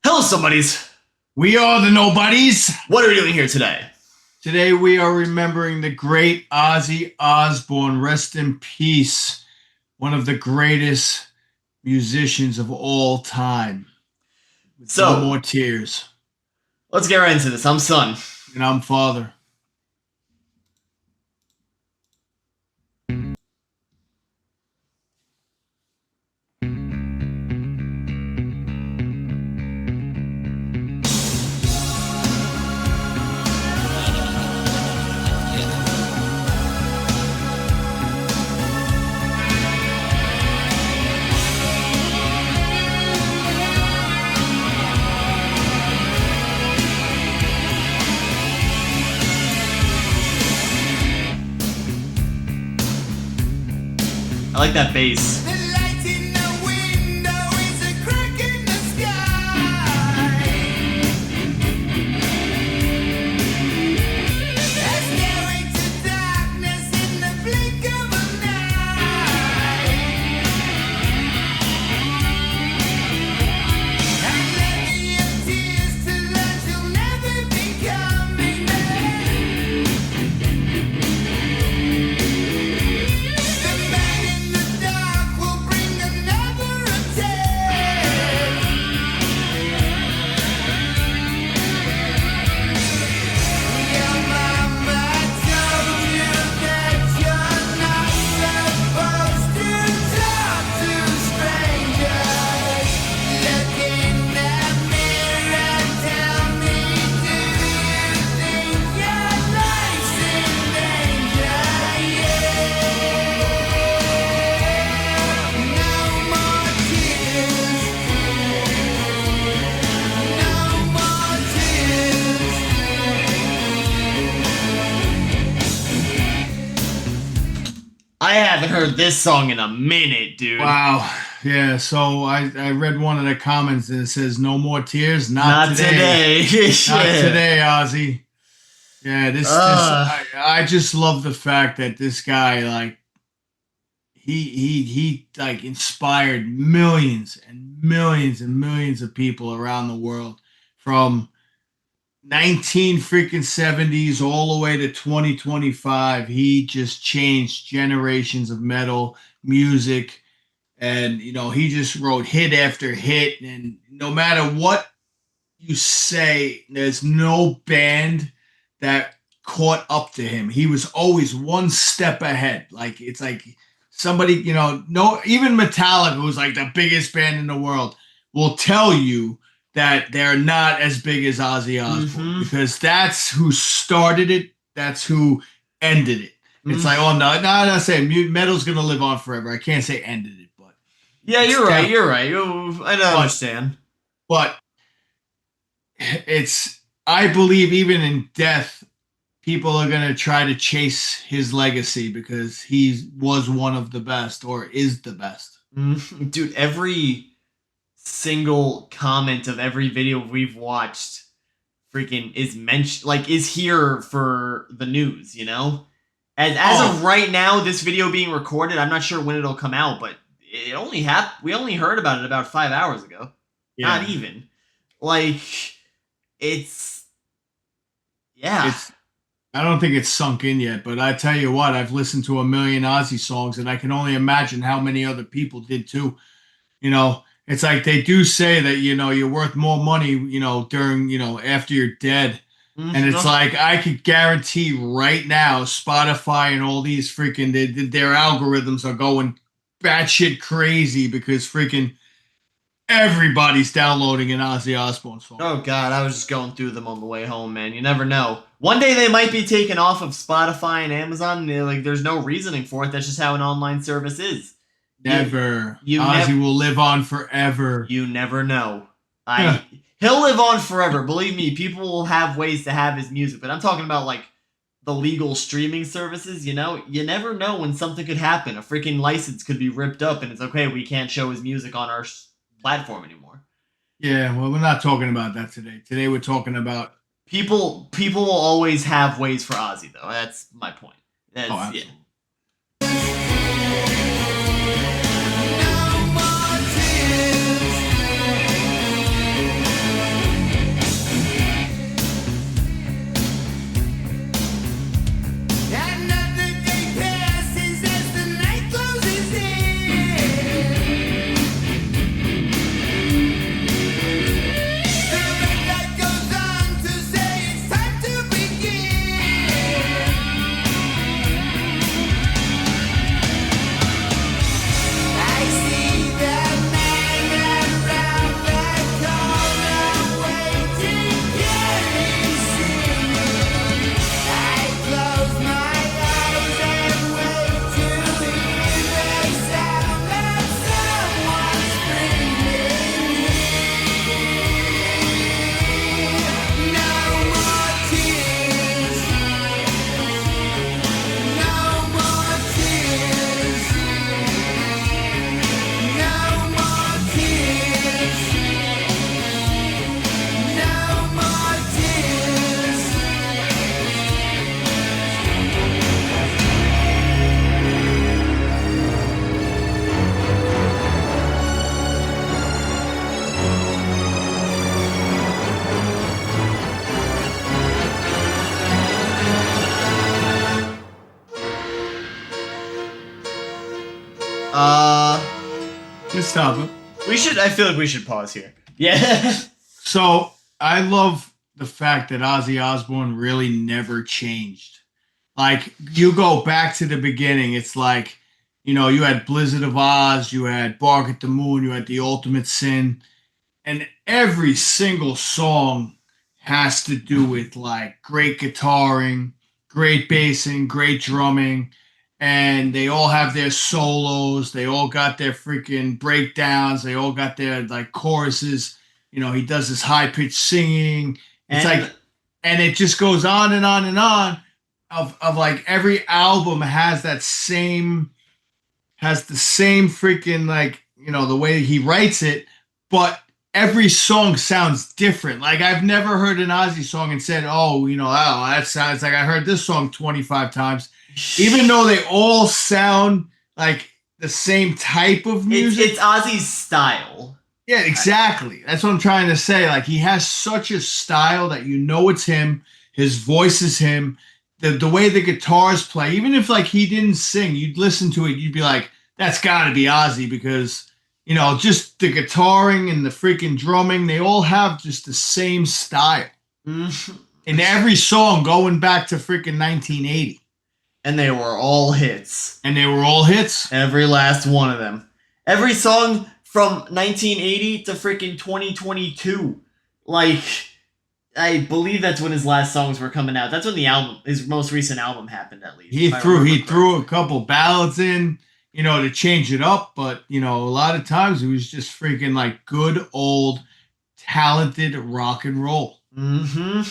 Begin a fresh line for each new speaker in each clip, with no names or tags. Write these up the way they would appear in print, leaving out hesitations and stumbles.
Hello, somebodies.
We are the Nobodies.
What are we doing here today?
Today we are remembering the great Ozzy Osbourne. Rest in peace. One of the greatest musicians of all time.
So,
no more tears.
Let's get right into this. I'm Son.
And I'm Father.
I like that bass. I haven't heard this song in a minute, dude.
Wow. Yeah, so I read one of the comments and it says, "No more tears, not today." Not today, Ozzy. Yeah, I just love the fact that this guy, like, he like inspired millions and millions and millions of people around the world from 1970s all the way to 2025. He just changed generations of metal music, and he just wrote hit after hit. And no matter what you say, there's no band that caught up to him. He was always one step ahead. Like, it's like somebody, no, even Metallica, who's like the biggest band in the world, will tell you that they're not as big as Ozzy Osbourne, because that's who started it. That's who ended it. It's like, oh, no, I'm not saying metal's going to live on forever. I can't say ended it, but.
Yeah, you're right. I don't understand.
But I believe even in death, people are going to try to chase his legacy because he was one of the best, or is the best.
Dude, every single comment of every video we've watched freaking is mentioned, like, is here for the news, As of right now, this video being recorded, I'm not sure when it'll come out, but we only heard about it about 5 hours ago. Yeah. Not even. Like,
I don't think it's sunk in yet, but I tell you what, I've listened to a million Ozzy songs, and I can only imagine how many other people did too. It's like they do say that, you're worth more money, during, after you're dead. And it's like, I could guarantee right now, Spotify and all these freaking, their algorithms are going batshit crazy because freaking everybody's downloading an Ozzy Osbourne song.
Oh, God, I was just going through them on the way home, man. You never know. One day they might be taken off of Spotify and Amazon. And there's no reasoning for it. That's just how an online service is.
Never. Ozzy will live on forever.
You never know. He'll live on forever. Believe me, people will have ways to have his music. But I'm talking about, like, the legal streaming services, you never know when something could happen. A freaking license could be ripped up and it's okay, we can't show his music on our platform anymore.
Yeah, well, we're not talking about that today. Today we're talking about...
People will always have ways for Ozzy, though. That's my point.
Absolutely.
Yeah.
stop him.
We should. I feel like we should pause here. Yeah.
So I love the fact that Ozzy Osbourne really never changed. Like you go back to the beginning, it's like, you had Blizzard of Oz, you had Bark at the Moon, you had The Ultimate Sin, and every single song has to do with like great guitaring, great bassing, great drumming, and they all have their solos. They all got their freaking breakdowns. They all got their like choruses. He does this high pitched singing. It's
And
like, and it just goes on and on and on. Of like every album has the same freaking like the way he writes it, but every song sounds different. Like I've never heard an Ozzy song and said, "Oh, that sounds like I heard this song 25 times." Even though they all sound like the same type of music.
it's Ozzy's style.
Yeah, exactly. That's what I'm trying to say. Like he has such a style that it's him. His voice is him. The way the guitars play, even if like he didn't sing, you'd listen to it, you'd be like, that's got to be Ozzy because just the guitaring and the freaking drumming, they all have just the same style. In every song going back to freaking 1980.
And they were all hits.
And they were all hits.
Every last one of them. Every song from 1980 to freaking 2022. Like, I believe that's when his last songs were coming out. That's when his most recent album happened, at least.
He threw a couple ballads in, to change it up, but a lot of times it was just freaking like good old talented rock and roll.
Mm-hmm.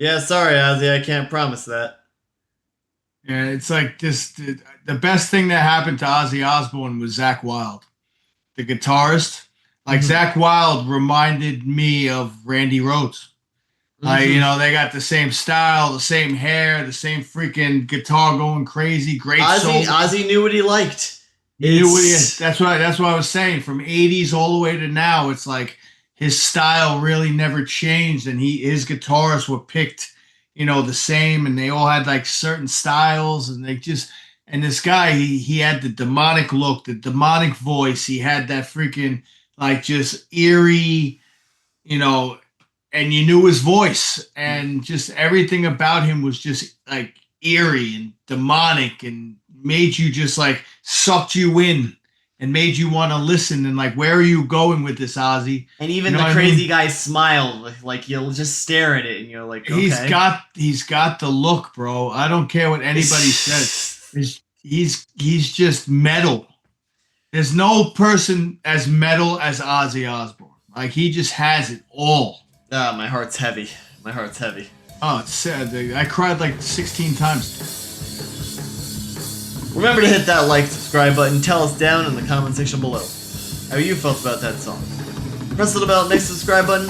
Yeah, sorry, Ozzy, I can't promise that.
Yeah, it's like just the best thing that happened to Ozzy Osbourne was Zakk Wylde, the guitarist. Like Zach Wild reminded me of Randy Rhoads. You
Mm-hmm.
know, they got the same style, the same hair, the same freaking guitar going crazy, great solo.
Ozzy knew what he liked.
He knew what he had.
It's
That's what I was saying. From '80s all the way to now, it's like his style really never changed, and his guitarists were picked, the same, and they all had like certain styles, and they just and this guy he had the demonic look, the demonic voice. He had that freaking like just eerie, you know, and you knew his voice, and just everything about him was just like eerie and demonic, and made you just like sucked you in and made you want to listen, and like, where are you going with this, Ozzy?
and
You
even
know
the
what I
crazy
mean?
guy smiled. Like you'll just stare at it and you're like,
He's
okay.
got he's got the look, bro. I don't care what anybody says. He's just metal. There's no person as metal as Ozzy Osbourne. Like, he just has it all.
Ah, my heart's heavy. My heart's heavy.
Oh, it's sad. I cried like 16 times.
Remember to hit that like, subscribe button. Tell us down in the comment section below how you felt about that song. Press the little bell next to the subscribe button.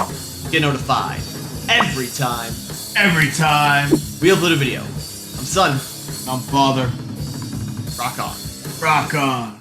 Get notified every time
Every time.
we upload a video. I'm Son.
I'm Father.
Rock on.
Rock on.